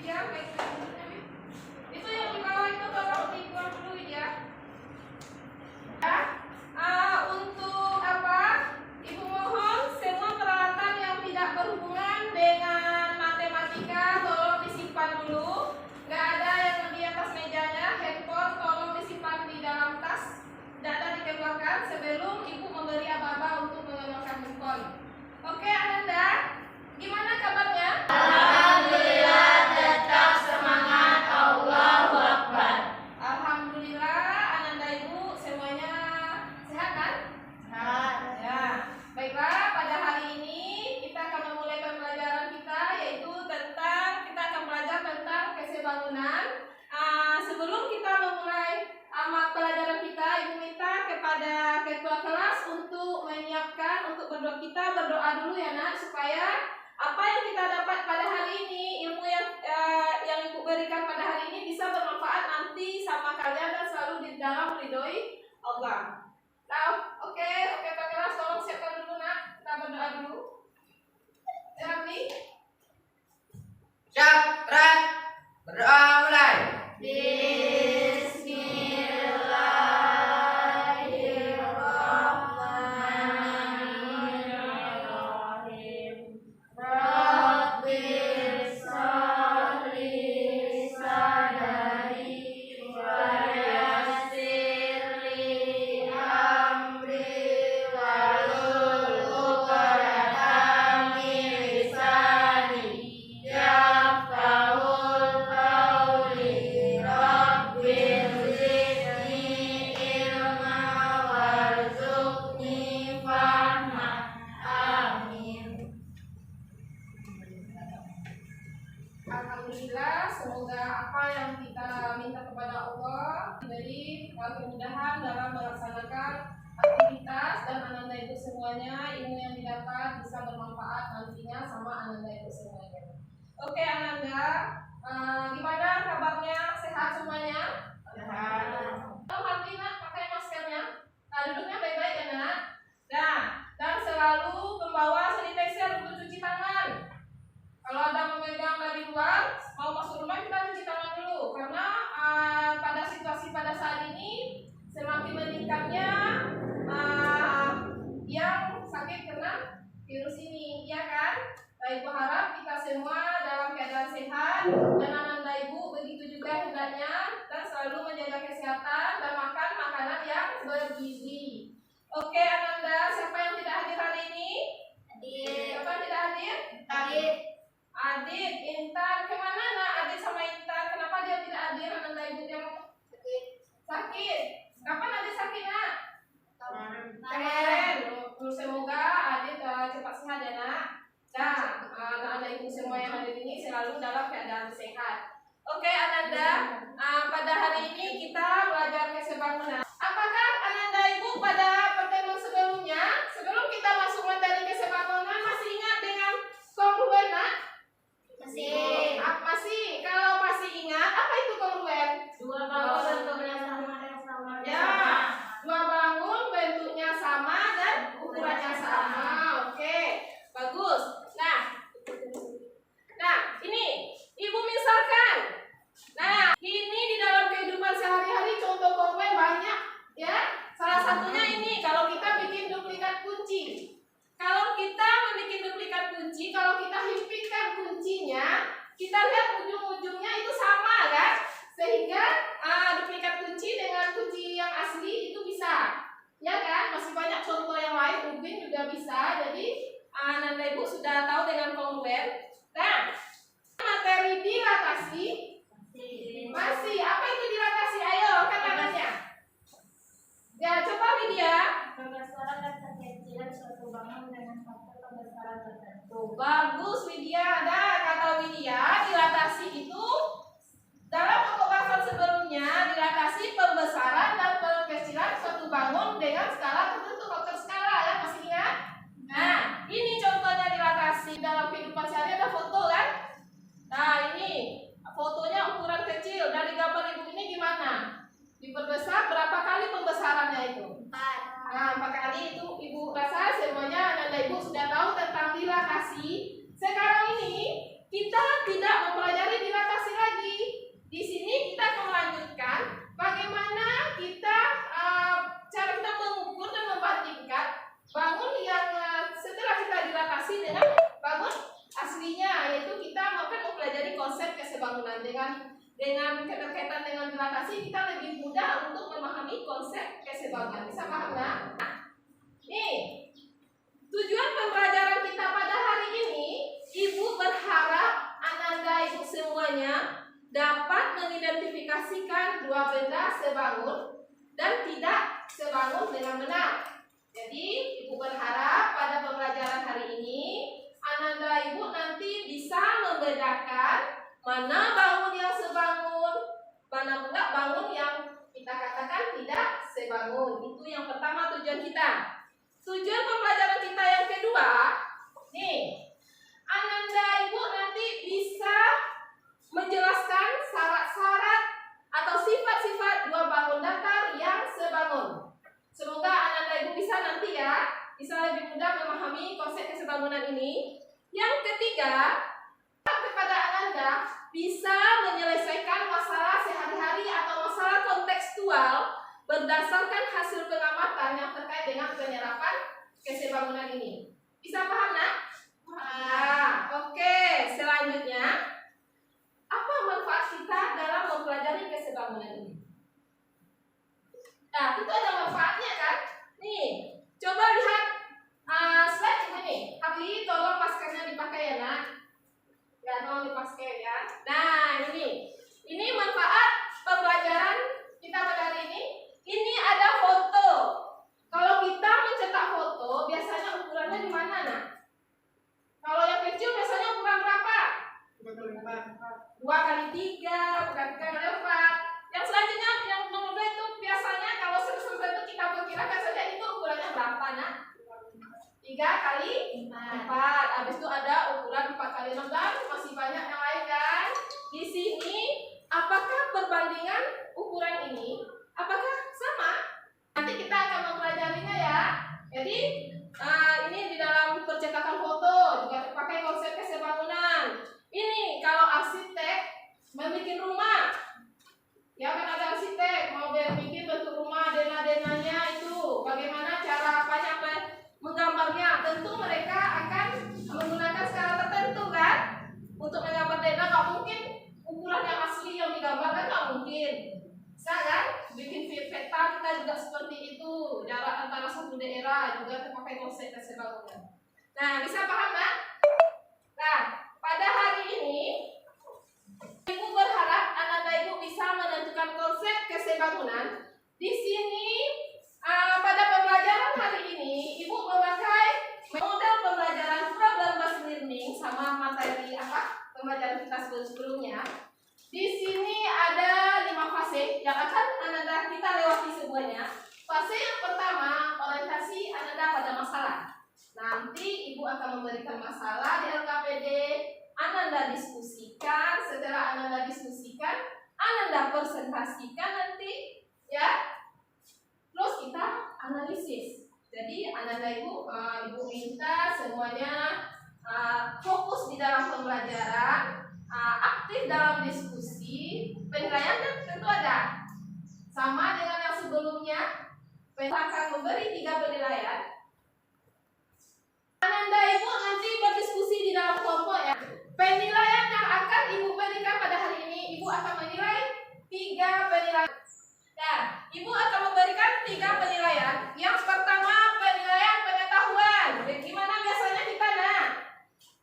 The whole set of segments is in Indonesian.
Widya, itu yang di bawah itu tolong dibuang dulu Widya. Ya, untuk apa? Ibu mohon semua peralatan yang tidak berhubungan dengan matematika tolong disimpan dulu. Nggak ada yang di atas mejanya, handphone tolong disimpan di dalam tas. Tidak ada dikeluarkan sebelum ibu memberi aba-aba untuk mengeluarkan handphone. Oke Ananda, gimana kabarnya? Alhamdulillah, tetap semangat. Allahu Akbar. Alhamdulillah, Ananda ibu semuanya sehat kan? Sehat. Ya, baiklah, pada hari ini kita akan memulai pembelajaran kita, yaitu kita akan belajar tentang kesebangunan. Sebelum kita memulai pelajaran kita, ibu minta kepada ketua kelas untuk menyiapkan untuk berdoa. Kita berdoa dulu ya nak, supaya apa yang kita dapat pada hari ini, ilmu yang ibu berikan pada hari ini bisa bermanfaat nanti sama kalian dan selalu di dalam ridhoi Allah. Nah, oke, Pak kelas tolong siapkan dulu nak, kita berdoa dulu. Ya, Bi. Siap, Ren. Berdoa mulai. Bismillahirrahmanirrahim. Rabbir sholli sadari wa yassir li amri wahlul 'uqdatam min lisani yafqahul qawli. Rabbir zidni ilma warzuqni fahma. Amin. Alhamdulillah, semoga apa yang kita minta kepada Allah diberi kemudahan dalam melaksanakan aktivitas, dan Ananda itu semuanya ilmu yang didapat bisa bermanfaat nantinya sama Ananda itu semuanya. Oke Ananda, gimana kabarnya? Sehat semuanya? Hati nak pakai maskernya. Duduknya baik-baik ya nak. Nah, dan selalu membawa sanitizer untuk cuci tangan. Kalau ada memegang dari luar, mau masuk rumah kita cuci tangan dulu, karena pada situasi pada saat ini semakin meningkatnya yang sakit kena virus ini, ya kan? Baik, berharap kita semua dalam keadaan sehat, dan Ananda ibu begitu juga hendaknya, dan selalu menjaga kesehatan dan makan makanan yang bergizi. Oke Ananda, siapa yang tidak hadir hari ini? Siapa yang tidak hadir? Adit, Intan, kemana nak? Adit sama Intan, kenapa dia tidak hadir? Ananda ibu yang sakit. Kapan Adit sakit nak? Kemarin. Semoga Adit cepat sehat ya nak. Nah, Ananda ibu semua yang hadir ini selalu dalam keadaan sehat. Oke Ananda, pada hari ini kita belajar kesebangunan. Apakah Ananda ibu pada pertemuan sebelumnya, sebelum kita masuk materi kesebangunan, masih ingat dengan kongruen nak? Masih. Kalau masih ingat, apa itu kongruen? Dua bangun bentuknya sama dan sama. Ya, dua bangun bentuknya sama dan ukurannya sama. Oke, bagus. Nah, ini ibu misalkan. Nah, ini di dalam kehidupan sehari-hari contoh kongruen banyak, ya. Salah satunya ini, kalau kita bikin duplikat kunci. Kalau kita membuat duplikat kunci, kalau kita himpitkan kuncinya, kita lihat ujung-ujungnya itu sama kan? Sehingga duplikat kunci dengan kunci yang asli itu bisa. Ya kan? Masih banyak contoh yang lain, mungkin juga bisa. Jadi Ananda ibu sudah tahu dengan kongruen. Nah, materi dilatasi masih. Apa itu dilatasi? Ayo angkat tangannya. Ya, coba Widya. Pembesaran dan perkecilan suatu bangun dengan faktor pembesaran tertentu. Bagus Widya. Ada kata Widya, dilatasi itu dalam pokok pasal sebelumnya, dilatasi pembesaran dan perkecilan suatu bangun dengan skala tertentu, faktor skala ya, masih ingat? Nah, ini contohnya dilatasi. Dalam kehidupan sehari ada foto kan? Nah, ini fotonya ukuran kecil. Dari gambar ibu ini gimana? Diperbesar berapa kali pembesarannya itu? 4. Nah, 4 kali itu ibu rasa semuanya Ananda ibu sudah tahu tentang dilatasi. Sekarang ini kita tidak konsep kesebangunan. Dengan keterkaitan dengan gradasi, kita lebih mudah untuk memahami konsep kesebangunan. Bisa paham nggak? Nih, tujuan pembelajaran kita pada hari ini, Ibu berharap Ananda Ibu semuanya dapat mengidentifikasikan dua benda sebangun dan tidak sebangun dengan benar. Jadi, Ibu berharap pada pembelajaran hari ini, Ananda Ibu nanti bisa membedakan mana bangun yang sebangun, mana pula bangun yang kita katakan tidak sebangun. Itu yang pertama tujuan kita. Tujuan pembelajaran kita yang kedua, nih, Ananda Ibu nanti bisa menjelaskan syarat-syarat atau sifat-sifat dua bangun datar yang sebangun. Semoga Ananda Ibu bisa nanti ya, bisa lebih mudah memahami konsep kesebangunan ini. Yang ketiga, kepada Ananda bisa menyelesaikan masalah sehari-hari atau masalah kontekstual berdasarkan hasil pengamatan yang terkait dengan penyerapan kesebangunan ini. Bisa paham nak? Oke. Selanjutnya, apa manfaat kita dalam mempelajari kesebangunan ini? Nah, itu ada manfaatnya kan? Nih, coba lihat slide ini. Abi, tolong maskernya dipakai ya nak. Ya, tolong dipakai ya. Nah, ini manfaat pembelajaran kita pada hari ini. Ini ada foto. Kalau kita mencetak foto, biasanya ukurannya di mana nak? Kalau yang kecil biasanya ukuran berapa? 2x3, bukan 3x4. Yang selanjutnya yang nomor 2 itu biasanya kalau selesai itu kita perkirakan saja itu ukurannya berapa nak? 3x4. Habis itu ada ukuran 4x6 dan masih banyak yang lain kan? Di sini apakah perbandingan ukuran ini apakah sama? Nanti kita akan mempelajarinya ya. Jadi ini di dalam percetakan foto juga terpakai konsep kesebangunan. Ini kalau arsitek membuat rumah, ya kan ada arsitek mau bikin bentuk rumah, dena-denanya itu bagaimana cara menggambarnya. Tentu mereka akan menggunakan skala tertentu kan untuk menggambar dena. Nggak mungkin ukuran yang asli yang digambarkan, nggak mungkin. Bisa kan? Bikin peta kita juga seperti itu. Jarak antara satu daerah juga terpakai konsep kesebangunan. Nah, bisa paham kan? Nah, pada hari ini Ibu berharap Ananda Ibu bisa menentukan konsep kesebangunan. Di sini pada pembelajaran hari ini Ibu memakai model pembelajaran problem-based learning sama materi pembelajaran kita sebelumnya. Di sini ada 5 fase yang akan Ananda kita lewati semuanya. Fase yang pertama, orientasi Ananda pada masalah. Nanti Ibu akan memberikan masalah di LKPD, Ananda diskusikan. Setelah Ananda diskusikan, Ananda presentasikan nanti, ya. Terus kita analisis. Jadi Ananda Ibu minta semuanya fokus di dalam pembelajaran, aktif dalam diskusi. Penilaian kan tentu ada. Sama dengan yang sebelumnya, akan memberi 3 penilaian. Ananda Ibu nanti berdiskusi di dalam kelompok ya. Penilaian yang akan Ibu berikan pada hari ini, Ibu akan menilai 3 penilaian. Nah, Ibu akan memberikan 3 penilaian. Yang pertama, penilaian pengetahuan. Gimana biasanya kita nah?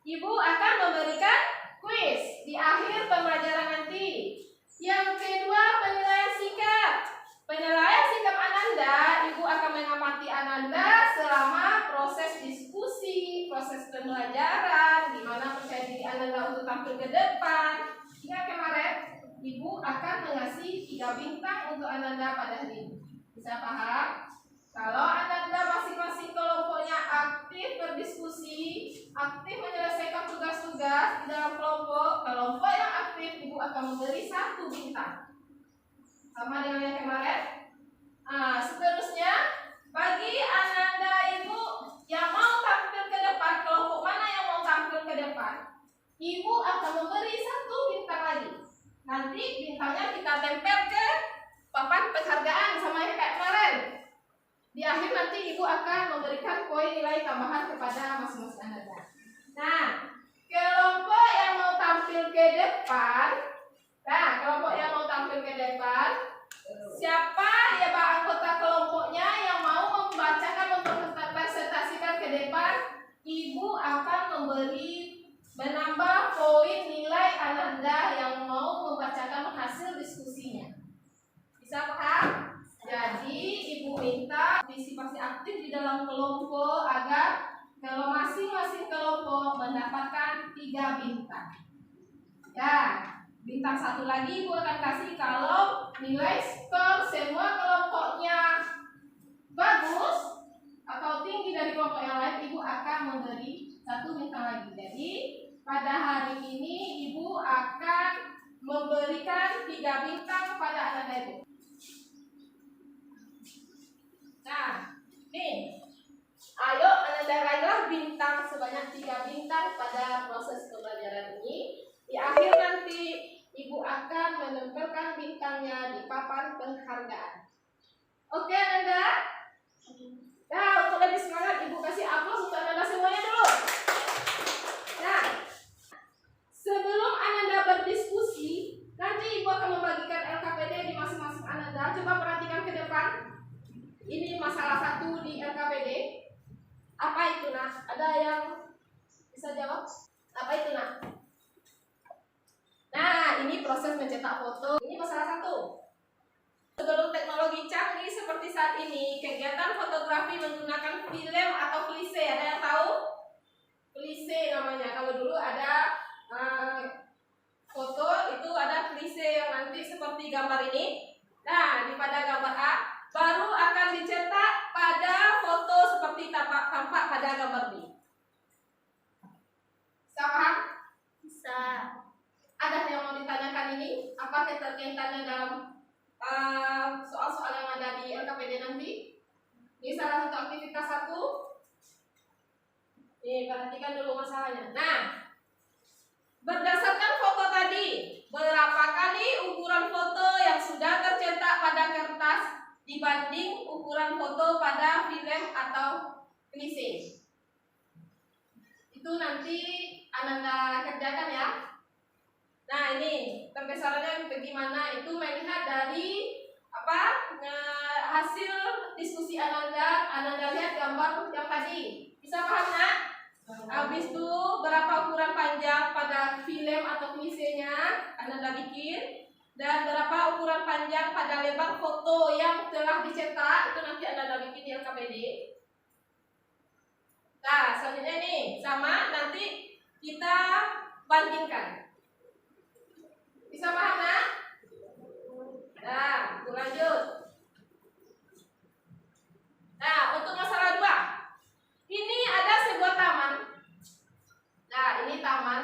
Ibu akan memberikan kuis di akhir pembelajaran nanti. Yang kedua, penilaian sikap. Penilaian sikap Ananda, Ibu akan mengamati Ananda selama proses diskusi, proses pembelajaran, di mana percaya diri Ananda untuk tampil ke depan. Ingat kemarin, Ibu akan mengasih 3 bintang untuk Ananda pada hari ini. Bisa paham? Kalau Ananda masing-masing kelompoknya aktif berdiskusi, aktif menyelesaikan tugas-tugas di dalam kelompok yang aktif, Ibu akan memberi 1 bintang. Sama dengan yang kemarin. Seterusnya, bagi Ananda Ibu yang mau tampil ke depan, kelompok mana yang mau tampil ke depan, Ibu akan memberi 1 bintang lagi. Nanti bintangnya kita tempel ke papan penghargaan sama yang kayak kemarin. Di akhir nanti Ibu akan memberikan poin nilai tambahan kepada masing-masing Ananda. Nah, kelompok yang mau tampil ke depan. Nah, kelompok yang mau tampil ke depan, siapa ya Pak anggota kelompoknya yang mau membacakan, mempresentasikan ke depan, Ibu akan menambah poin nilai Ananda yang mau membacakan hasil diskusinya. Bisa paham? Jadi Ibu minta partisipasi aktif di dalam kelompok agar kalau masing-masing kelompok mendapatkan 3 bintang. Ya, bintang 1 lagi Ibu akan kasih kalau nilai skor semua kelompoknya bagus atau tinggi dari kelompok yang lain, Ibu akan memberi 1 bintang lagi. Jadi pada hari ini Ibu akan memberikan 3 bintang pada anak Ibu. Nah, nih, ayo Anda raihlah bintang sebanyak 3 bintang pada proses pembelajaran ini. Di akhir nanti Ibu akan menempelkan bintangnya di papan penghargaan. Oke Ananda? Nah, untuk lebih semangat Ibu kasih aplaus untuk Ananda semuanya dulu. Nah, sebelum Ananda berdiskusi, nanti Ibu akan membagikan LKPD di masing-masing Ananda. Coba perhatikan ke depan. Ini masalah 1 di LKPD. Apa itu, Nak? Ada yang bisa jawab? Apa itu, Nak? Nah, ini proses mencetak foto. Ini masalah 1. Sebelum teknologi canggih seperti saat ini, kegiatan fotografi menggunakan film atau klise. Ada yang tahu? Klise namanya. Kalau dulu ada foto, itu ada klise yang nanti seperti gambar ini. Nah, pada gambar A, baru akan dicetak pada foto seperti tampak pada gambar B. Bisa paham? Bisa. Ada yang mau ditanyakan ini? Apa keterkaitannya dalam soal-soal yang ada di LKPD nanti? Ini salah satu aktivitas 1. Nih, perhatikan dulu masalahnya. Nah, berdasarkan foto tadi, berapa kali ukuran foto yang sudah tercetak pada kertas dibanding ukuran foto pada film atau klise? Itu nanti Ananda kerjakan ya. Nah, ini pembesarannya bagaimana? Itu melihat dari hasil diskusi Ananda lihat gambar yang tadi. Bisa paham, Nak? Habis itu berapa ukuran panjang pada film atau klisenya Ananda bikin, dan berapa ukuran panjang pada lebar foto yang telah dicetak, itu nanti Ananda bikin di LKPD. Nah, selanjutnya nih, sama nanti kita bandingkan. Bisa paham, Nak? Nah, kita lanjut. Nah, untuk masalah 2. Ini ada sebuah taman. Nah, ini taman.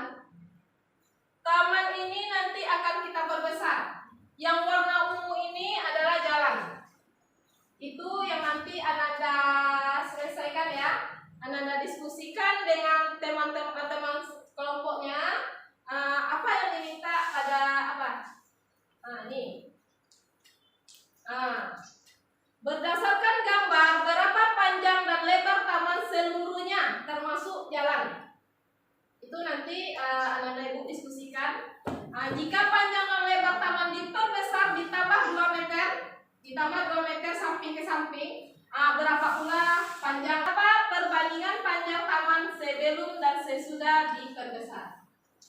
Taman ini nanti akan kita perbesar. Yang warna ungu ini adalah jalan. Itu yang nanti Ananda selesaikan ya. Ananda diskusikan dengan teman-teman kelompoknya. Apa yang diminta pada apa? Nah, ini. Berdasarkan gambar, berapa panjang dan lebar taman seluruhnya, termasuk jalan. Itu nanti Ananda Ibu diskusikan. Jika panjang dan lebar taman diperbesar ditambah 2 meter, samping ke samping, berapa pula panjang? Apa perbandingan panjang taman sebelum dan sesudah diperbesar?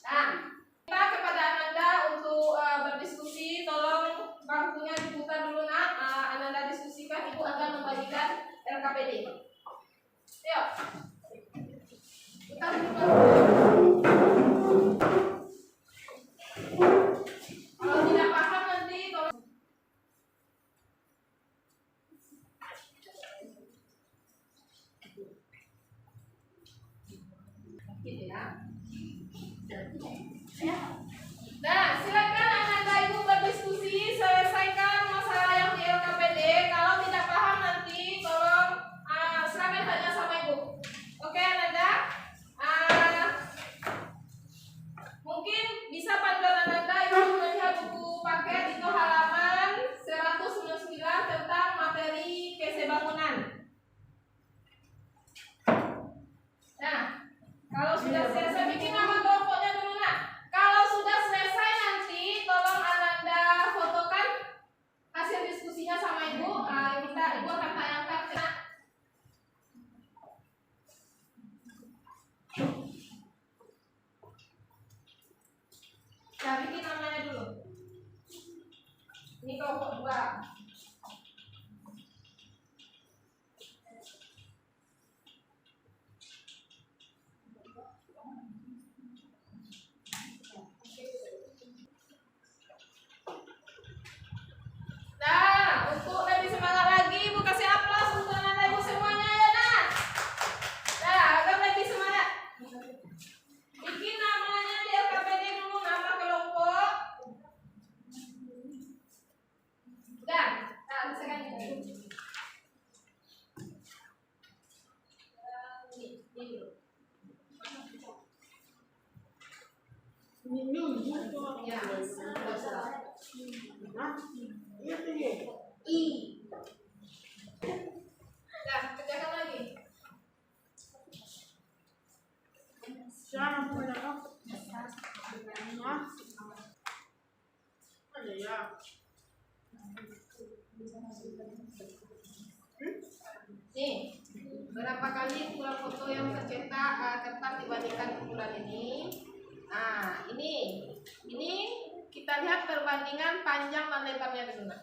Nah, kita kepada Ananda untuk berdiskusi, tolong bangkunya diputar dulu, Nak. Ananda diskusikan, Ibu akan membagikan LKPD. Yuk. Kita buka. Kalau tidak paham nanti gitu ya. Ini kelompok 2. Nah, untuk lebih semangat lagi, Ibu kasih aplaus untuk anak Ibu semuanya ya, Nak. Nah, agar lebih semangat. Bikin namanya di LKPD dulu, nama kelompok. Udah, nah, misalkan ini dulu. Ya, Nah, kerjakan lagi. Nih, berapa kali ukuran foto yang tercetak kertas dibandingkan ukuran ini? Nah, ini kita lihat perbandingan panjang dan lebarnya dulu. Nah.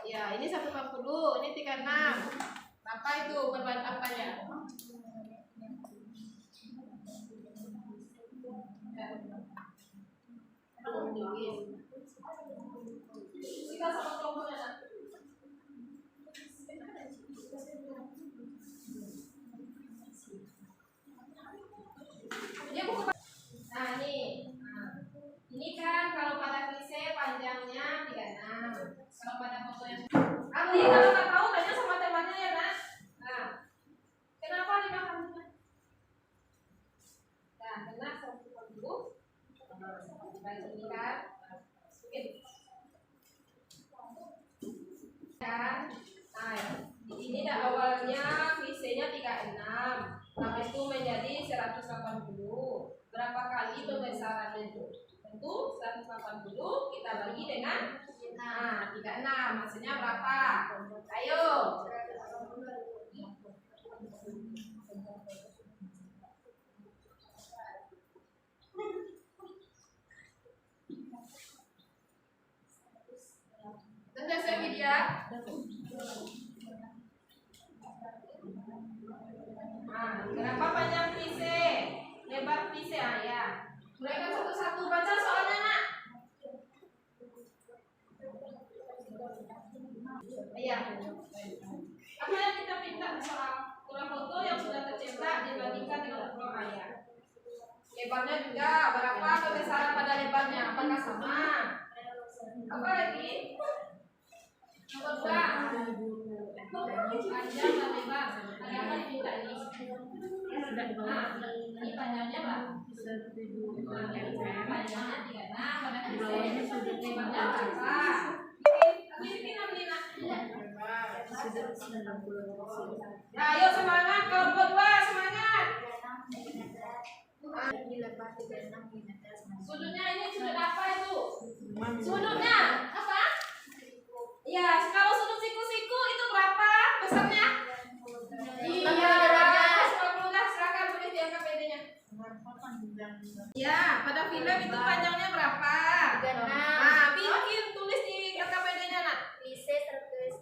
Ya, ini 140, ini 36. Berapa itu perbandingan apanya? Kita sama kelompoknya. Nah, ini kan kalau pada klise panjangnya 36. Kalau pada foto yang kalau nggak tahu tanya sama temannya ya, Nak. Nah, kenapa dimakannya? Nah, kena 140. Baik, ini kan. Kan. Nah, ini awalnya klisenya 36. Tapi itu menjadi 180. Berapa kali pembesarannya itu? Tentu 180 kita bagi dengan 36. Maksudnya berapa? Ayo. Sudah saya media. Berapa panjang klise? Lebar klise ya. Mulai satu-satu baca soalnya, Nak. Iya. Apa yang kita minta soal ukuran foto yang sudah tercetak dibandingkan dengan ukuran ayah. Lebarnya juga berapa kebesaran pada lebarnya? Apakah sama? Apa lagi? Nomor 2. Panjang dan lebar. Ada apa diminta ini? Ini panjangnya berapa? Panjangnya 36. Pada klise lebarnya berapa? Ya, ayo semangat kelompok 2, semangat. Sudutnya ini sudut apa itu? Sudutnya apa? Ya, kalau sudut siku-siku itu berapa besarnya? Iya, 90. Silakan tulis di LKPD-nya. Ya, pada film itu panjangnya berapa? 36. Bikin tulis di LKPD-nya, Nak. Klise tertulis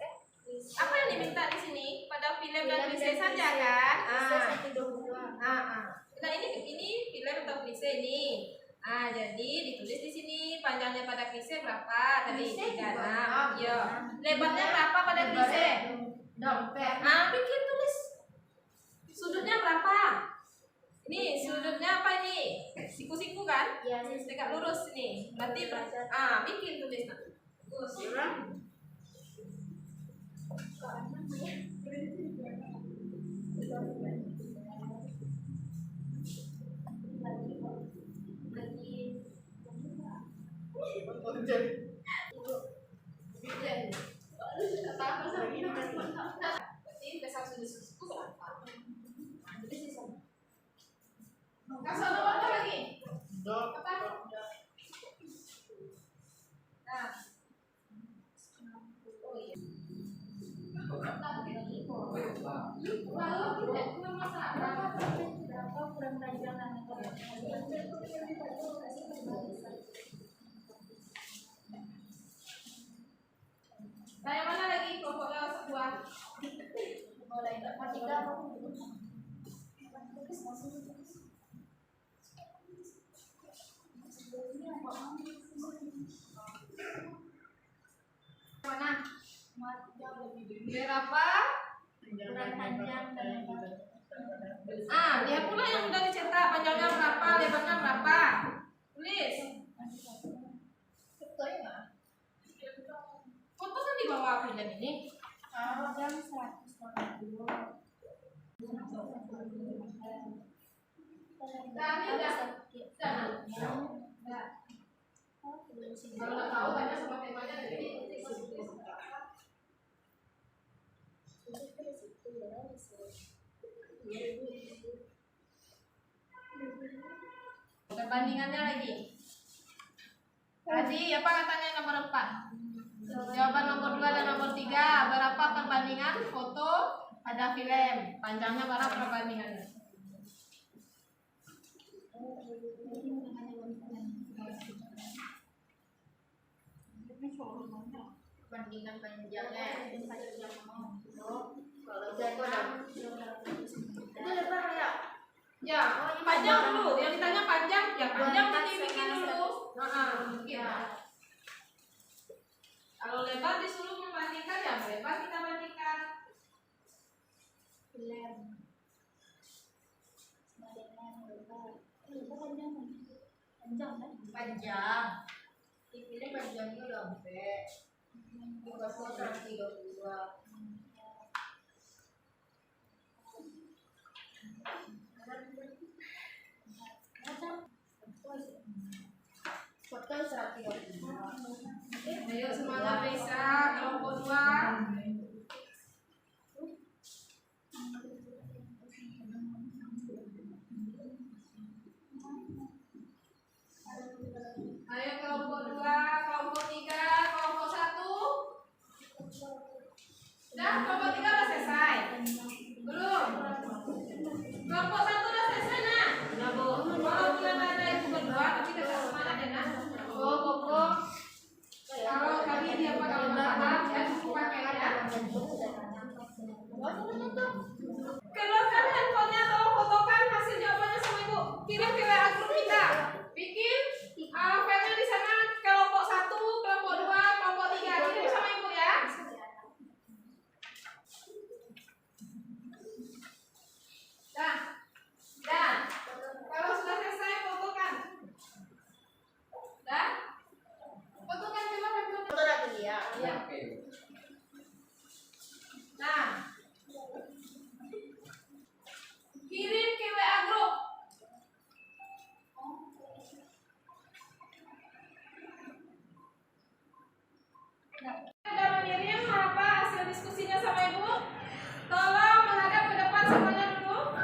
Apa yang diminta di sini? Pada film dan klise saja kan? Nah, ini film atau klise ini. Jadi ditulis di sini panjangnya pada klise berapa? Tadi 36. Yo. Lebarnya berapa pada klise? Bikin tulis. Sudutnya berapa? Ini sudutnya apa ini? Siku-siku kan? Iya, tegak lurus ini. Berarti bikin tulis. Bagus. Berarti besar sudut siku berapa? Kasih nomor apa lagi? Apa? Nah. Oh iya. Lalu tidak masalah. kurang panjang Berapa? ukuran panjang dan lebar. Lihat pula yang udah dicetak, panjangnya berapa, lebarnya berapa. Tulis. Foto kan di bawah pinjam ini. Panjang 180. Nah, ini udah. Kalau nggak tahu tanya sama temanya jadi perbandingannya lagi. Tadi apa katanya nomor 4? Jawaban nomor 2 dan nomor 3. Berapa perbandingan foto pada film? Panjangnya berapa perbandingannya? Bandingan panjangnya. Kalau itu lebar ya. Ya, panjang dulu. Yang ditanya panjang, ya panjang nanti bikin dulu. Bikin. Kalau lebar disuruh membandingkan, ya lebar kita bandingkan. Film. Panjang kan? Panjang. Ini panjangnya udah sampai 132. Foto 132. Ayo semangat bisa, kelompok 2. Ayo kelompok 2, kelompok 3, kelompok 1. Udah, kelompok 3 udah selesai? Belum? Kelompok 1 udah selesai, nah? Udah, Bu. Walaupun ada ibu berdua, tapi tetap semangat ya, nah? Pokok. Kalau kami dia apa kalau nggak paham, ya buku pakai ya. Keluarkan handphonenya atau fotokan hasil jawabannya sama ibu. Kirim ke WA grup kita. Bikin filenya di sana kelompok 1, kelompok 2, kelompok 3. Kirim sama ibu ya. Dan kalau sudah selesai fotokan. Dan fotokan coba handphone. Foto lagi ya. Iya. Nah, kirim ke WA grup. Ada Miriam, apa hasil diskusinya sama ibu? Tolong menghadap ke depan semuanya dulu.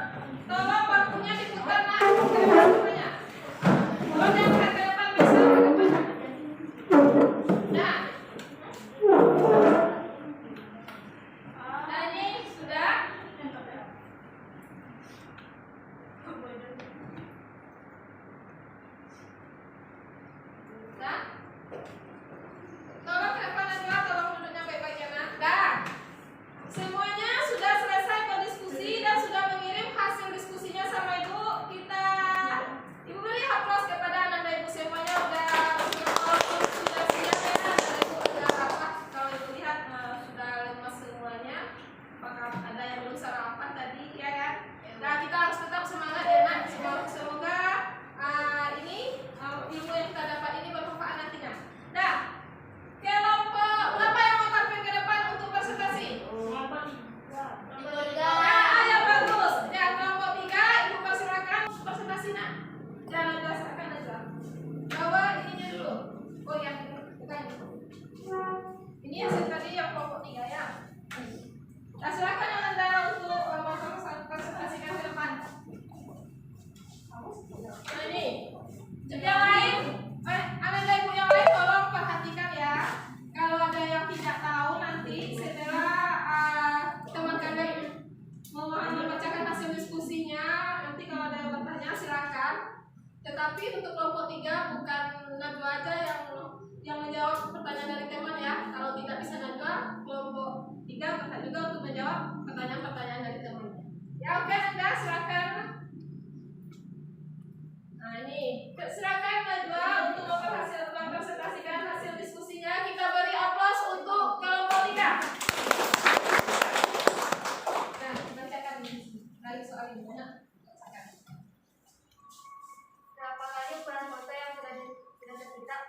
Tolong waktunya diputar nak. Ke depan semuanya. Tolong jangan ke depan, bisa ke depan. Nah. Nah ini sudah. Nah. Tolong ke depan dan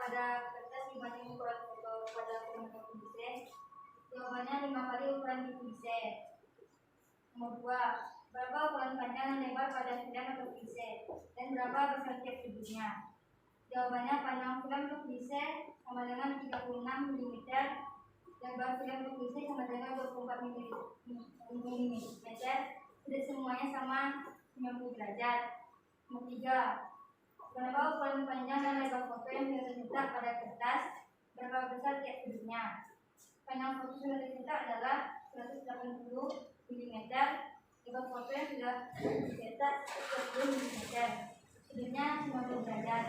pada kertas dibanding ukuran foto pada film foto bisa? Jawabannya 5 kali ukuran TV bisa. Nomor 2. Berapa ukuran panjang dan lebar pada film atau bisa? Dan berapa besar tiap sudutnya? Jawabannya panjang film untuk bisa sama dengan 36 mm, lebar film untuk bisa sama dengan 24 mm. Sudut semuanya sama 90 derajat. Nomor 3. Berapa ukuran panjang dan lebar foto yang sudah tercetak pada kertas? Berapa besar tiap sudutnya? Panjang foto sudah tercetak adalah 180 mm, lebar foto yang sudah tercetak 30 mm. Sudutnya 90 derajat.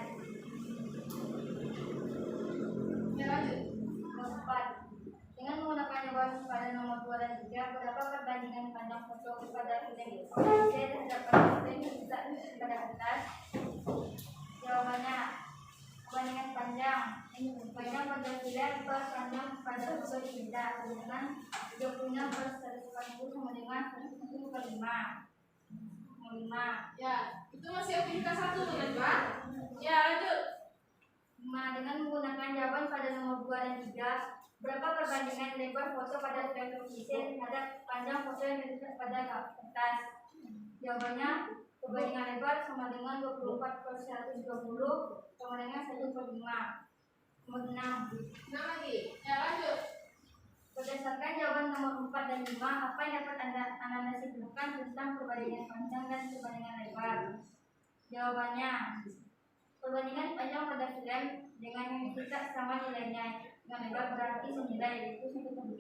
Ya lanjut. Nomor 4. Dengan menggunakan jawaban pada nomor 2 dan 3, berapa perbandingan panjang foto pada film terhadap foto yang tercetak pada kertas? Jawabannya perbandingan panjang pada film per panjang pada foto tidak dengan 36 per 140 sama dengan 1 per 5. Ya, itu masih aktivitas 1 benar Pak? Ya lanjut. 5. Dengan menggunakan jawaban pada nomor 2 dan 3, berapa perbandingan lebar foto pada televisi terhadap panjang foto yang tercetak pada kertas? Jawabannya perbandingan lebar sama dengan 24 per 120 sama dengan 1 per 5. Nomor 6. Lagi. Ya lanjut. Berdasarkan jawaban nomor 4 dan 5, apa yang dapat Anda simpulkan tentang perbandingan panjang dan perbandingan lebar? Jawabannya perbandingan panjang pada film dengan yang tercetak sama nilainya, dengan lebar berarti senilai, yaitu 1 per 5.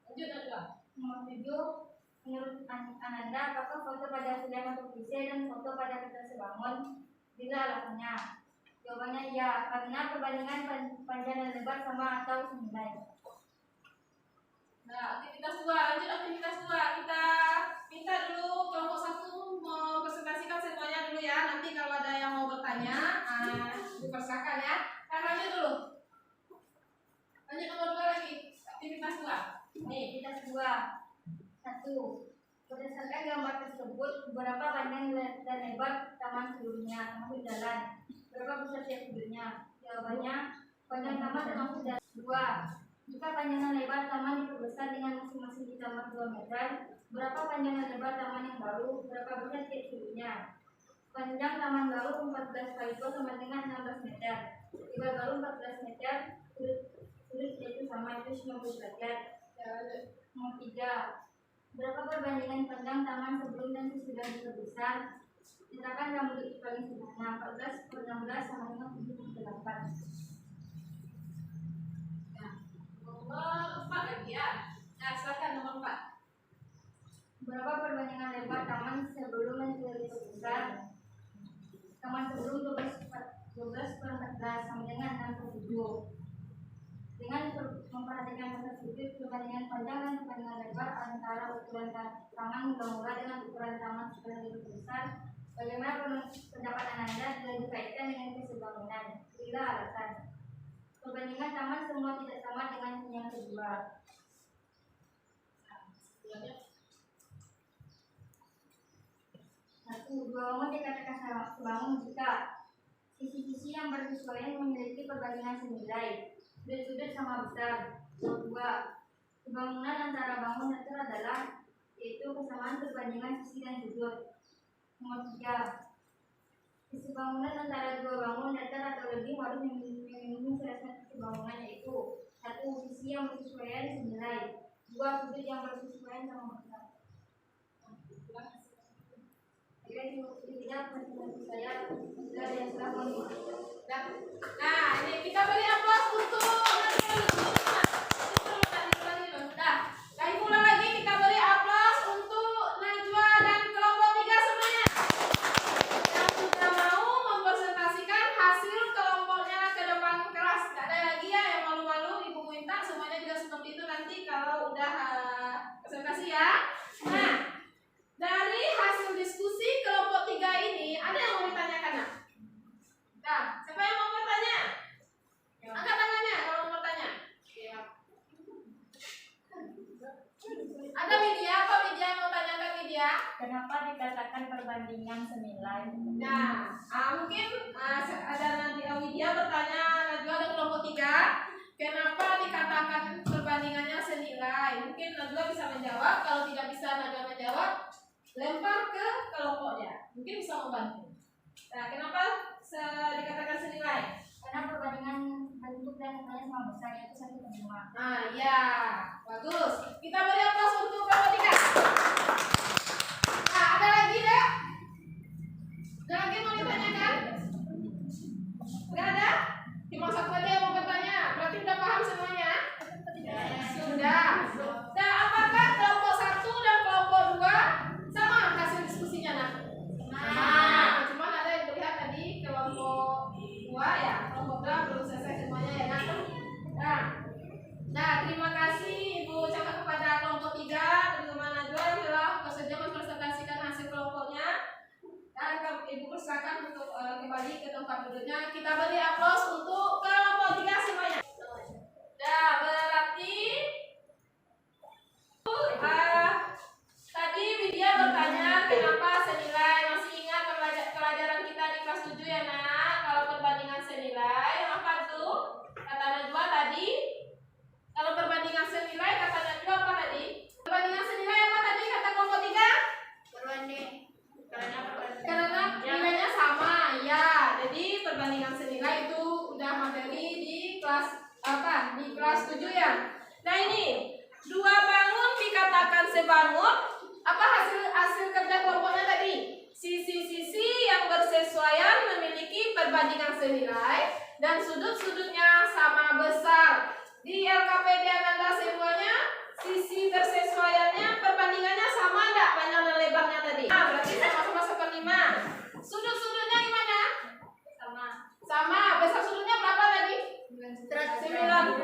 Lanjut Najwa. Nomor 7. Menurut Ananda, apakah foto pada film atau PC dan foto pada kertas sebangun? Bila alasannya? Jawabannya ya, karena perbandingan panjang dan lebar sama atau senilai. Nah, aktivitas 2, lanjut aktivitas 2. Kita minta dulu kelompok 1 mempresentasikan semuanya dulu ya. Nanti kalau ada yang mau bertanya, dipersilakan ya. Nah, lanjut dulu. Lanjut nomor 2 lagi. Aktivitas 2. Nih, Aktivitas 2. 1. Berdasarkan gambar tersebut, berapa panjang dan lebar taman sebelumnya termasuk jalan? Berapa besar tiap sudutnya? Jawabannya panjang taman termasuk jalan. 2. Jika panjang dan lebar taman diperbesar dengan masing-masing ditambah 2 meter, berapa panjang dan lebar taman yang baru? Berapa besar tiap sudutnya? Panjang taman baru 14 kali 2 sama dengan 16 meter. Lebar baru 14 meter, sudut yaitu sama, itu 90 derajat. ya lanjut. Nomor 3. Berapa perbandingan panjang taman sebelum dan sesudah diperbesar? Letakkan rambut paling sederhana, 14 per 16 sama dengan 7 per 8. Nah, nomor 4 lagi ya. Nah, silakan nomor 4. Berapa perbandingan lebar taman sebelum dan sesudah diperbesar? Taman sebelum 12 per 14 sama dengan 6 per 7. Dengan memperhatikan masa sudut, perbandingan panjang dan perbandingan lebar antara ukuran taman mula-mula dengan ukuran taman setelah diperbesar, bagaimana pendapat Ananda dan dikaitkan dengan kesebangunan? Bila alasan. Perbandingan taman semua tidak sama dengan yang kedua. Satu, dua bangun dikatakan sebangun jika sisi-sisi yang bersesuaian memiliki perbandingan senilai, sudut-sudut sama besar. Nomor 2. Kebangunan antara bangun datar adalah yaitu kesamaan perbandingan sisi dan sudut. Nomor 3. Sisi bangunan antara dua bangun datar atau lebih harus memenuhi syarat kebangunan, yaitu 1. Sisi yang bersesuaian senilai, 2. Sudut yang bersesuaian sama besar. Itu tidak presentasi saya dari yang telah mengikuti. Nah, ini kita beri aplaus untuk Lagi ulang lagi, kita beri aplaus untuk Najwa dan kelompok 3 semuanya yang sudah mau mempresentasikan hasil kelompoknya ke depan kelas. Tidak ada lagi ya yang malu-malu, Ibu minta semuanya juga seperti itu nanti kalau udah presentasi ya. Nah, dari hasil diskusi kelompok 3 ini, ada yang mau ditanyakan? Nah, siapa yang mau bertanya? kenapa dikatakan perbandingan senilai? Nah, mungkin ada Nadia Widya bertanya, Najwa dan kelompok 3, kenapa dikatakan perbandingannya senilai? Mungkin Najwa bisa menjawab, kalau tidak bisa Najwa menjawab, lempar ke kelompoknya, mungkin bisa membantu. Nah, kenapa dikatakan senilai? Karena perbandingan bentuk dan katanya sama besar, yaitu 1/5. Nah, ya, bagus. Kita beri aplaus untuk kelompok 3. Nah, ada lagi enggak? Ada lagi mau ditanyakan? Enggak ada? Cuma satu aja yang mau bertanya. Berarti udah paham semuanya? Sudah. Nah, apakah kelompok 1 dan kelompok 2 sama hasil diskusinya, Nak? Nah, cuma ada yang terlihat tadi kelompok 2 ya, kelompok 2 belum selesai semuanya ya, Nak? Nah, terima kasih Ibu ucapkan kepada kelompok 3 teman-teman Najwa yang telah bersedia mempresentasikan hasil kelompoknya. Dan Ibu persilakan untuk kembali ke tempat duduknya. Kita beri aplaus untuk kelompok 3 semuanya. Nah, berarti tadi Widya bertanya kenapa senilai. Masih ingat pelajaran kita di kelas 7 ya, Nak? Kalau perbandingan senilai, apa tuh? Kata Najwa tadi, kalau perbandingan senilai kata Najwa apa tadi? Perbandingan senilai apa tadi kata kelompok 3? Karena nilainya sama, ya. Jadi perbandingan senilai itu udah materi di kelas apa? Di kelas 7 ya. Nah, ini 2 bangun dikatakan sebangun. Apa hasil kerja kelompoknya tadi? Sisi-sisi yang bersesuaian memiliki perbandingan senilai dan sudut-sudutnya sama besar. Di LKPD Ananda semuanya sisi persesuaiannya perbandingannya sama enggak panjang dan lebarnya tadi? Nah, berarti sama-sama 1/5. Sudut-sudutnya gimana? Sama. Besar sudutnya berapa tadi? 90.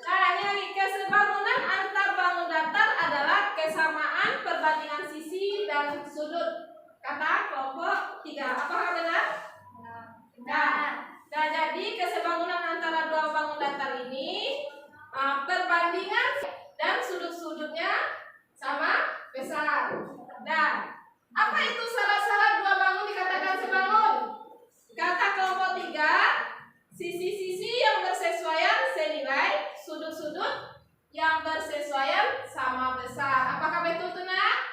Nah, ini lagi kesebangunan antar bangun datar adalah kesamaan perbandingan sisi dan sudut. Kata kelompok 3. Apakah benar? Nah, jadi kesebangunan antara 2 bangun datar ini perbandingan dan sudut-sudutnya sama besar. Dan apa itu syarat-syarat 2 bangun dikatakan sebangun? Kata kelompok 3, sisi-sisi yang bersesuaian senilai, sudut-sudut yang bersesuaian sama besar. Apakah betul tuh, Nak?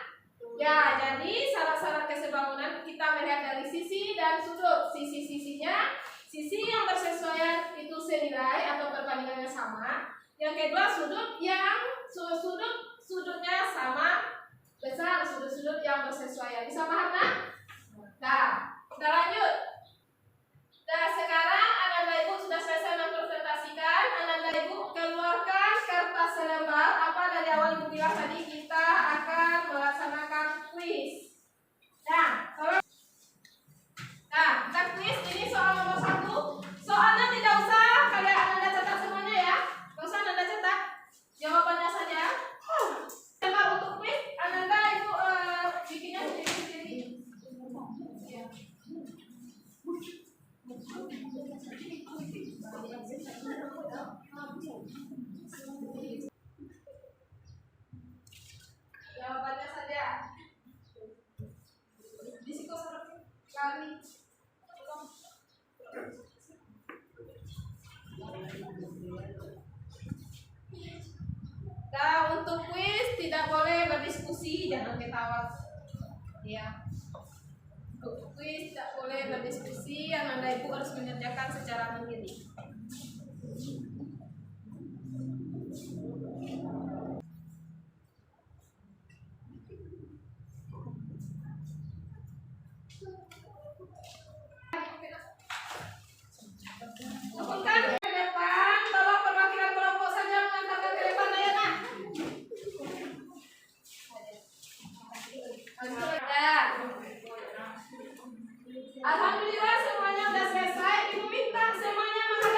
Ya, jadi syarat-syarat kesebangunan kita melihat dari sisi dan sudut. Sisi-sisinya, sisi yang bersesuaian itu senilai atau perbandingannya sama. Yang kedua, sudut yang sudutnya sama besar, sudut-sudut yang bersesuaian. Bisa paham, Nak? Nah, kita lanjut. Nah, sekarang Ananda Ibu sudah selesai mempresentasikan. Ananda Ibu keluarkan kertas selembar. Apa dari awal Ibu bilang tadi kita akan melaksanakan kuis. Nah, kita kuis ini soal nomor 1. Soalnya tidak usah kalian Ananda cetak semuanya ya. Tidak usah Ananda cetak. Jawabannya saja. Lembar untuk kuis Ananda Ibu bikinnya sendiri-sendiri. Ya. Jawabannya saja. Di situ kali. Nah, untuk kuis tidak boleh berdiskusi, jangan ketawa. Ya. Untuk kuis tidak boleh berdiskusi, Ananda Ibu harus mengerjakan secara mandiri. Kumpulkan ke depan, tolong perwakilan kelompok saja mengantarkan ke depan ya, Nak. Alhamdulillah semuanya sudah selesai. Ibu minta semuanya menghadap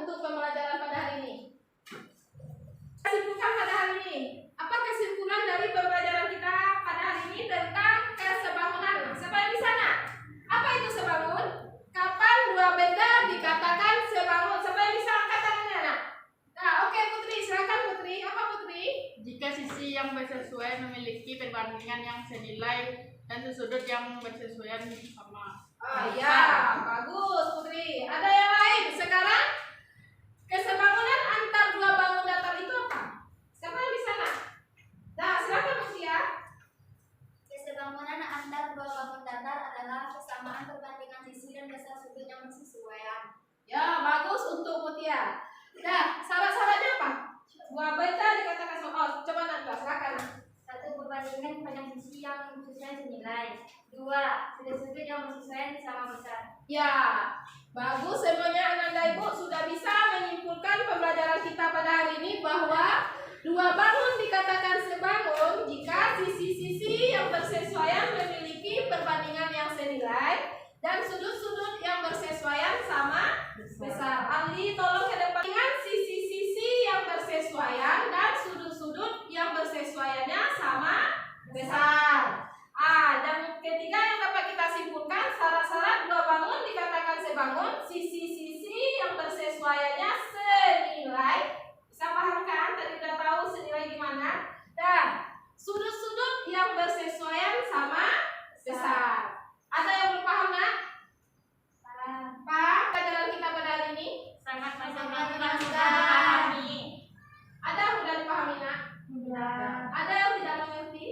untuk pembelajaran pada hari ini? Simpulkan pada hari ini. Apa kesimpulan dari pembelajaran kita pada hari ini tentang kesebangunan? Siapa yang di sana? Apa itu sebangun? Kapan dua benda dikatakan sebangun? Siapa yang bisa angkat tangannya, nak? Nah, oke Putri, silakan Putri. Apa Putri? Jika sisi yang bersesuaian memiliki perbandingan yang senilai dan sesudut yang bersesuaian sama. Oh iya, bagus Putri. Ada yang lain? Sekarang kesebangunan antar dua bangun datar itu apa? Siapa yang di sana? Nah, silakan Mutia. Kesebangunan antar dua bangun datar adalah kesamaan perbandingan sisi dan dasar sudut yang bersesuaian. Ya, bagus untuk Mutia. Nah, syarat-syaratnya apa? Dua benda dikatakan oh, coba Najwa, silakan. Satu, perbandingan panjang sisi yang bersesuaian senilai. Dua, sudut-sudut yang bersesuaian sama besar. Ya, bagus semuanya Ananda Ibu sudah bisa menyimpulkan pembelajaran kita pada hari ini bahwa dua bangun dikatakan sebangun jika sisi-sisi yang bersesuaian memiliki perbandingan yang senilai dan sudut-sudut yang bersesuaian sama besar. Andi, tolong ke depan dengan sisi-sisi yang bersesuaian dan sudut-sudut yang bersesuaiannya sama besar. Dan ketiga yang dapat kita simpulkan, syarat-syarat dua bangun dikatakan sebangun, sisi-sisi yang bersesuaiannya senilai. Bisa paham kan? Tadi udah tahu senilai gimana? Dan sudut-sudut yang bersesuaian sama besar. Ada yang belum paham, nak? Pak, pelajaran kita pada hari ini Sangat memahami. ada yang mudah dipahami, nak? Ada yang tidak mengerti?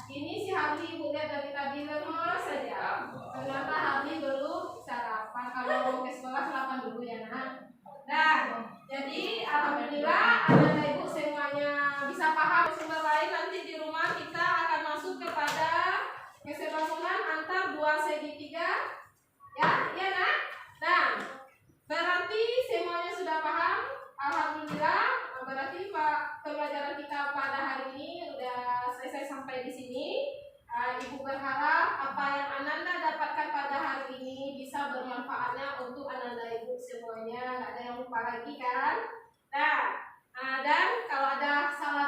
Ini si Habli ibu lihat dari tadi lemes saja. Ternyata Habli belum sarapan. Kalau mau ke sekolah sarapan dulu ya, nak. Dan jadi alhamdulillah anak ibu semuanya bisa paham. Sumber lain nanti di rumah kita akan masuk kepada kesebangunan antar dua segitiga. Ya, iya nak. Nah, berarti semuanya sudah paham. Alhamdulillah. Berarti Pak pembelajaran kita pada hari ini sudah selesai sampai di sini. Ibu berharap apa yang Ananda dapatkan pada hari ini bisa bermanfaatnya untuk Ananda Ibu semuanya. Nggak ada yang lupa lagi kan? Nah, dan kalau ada salah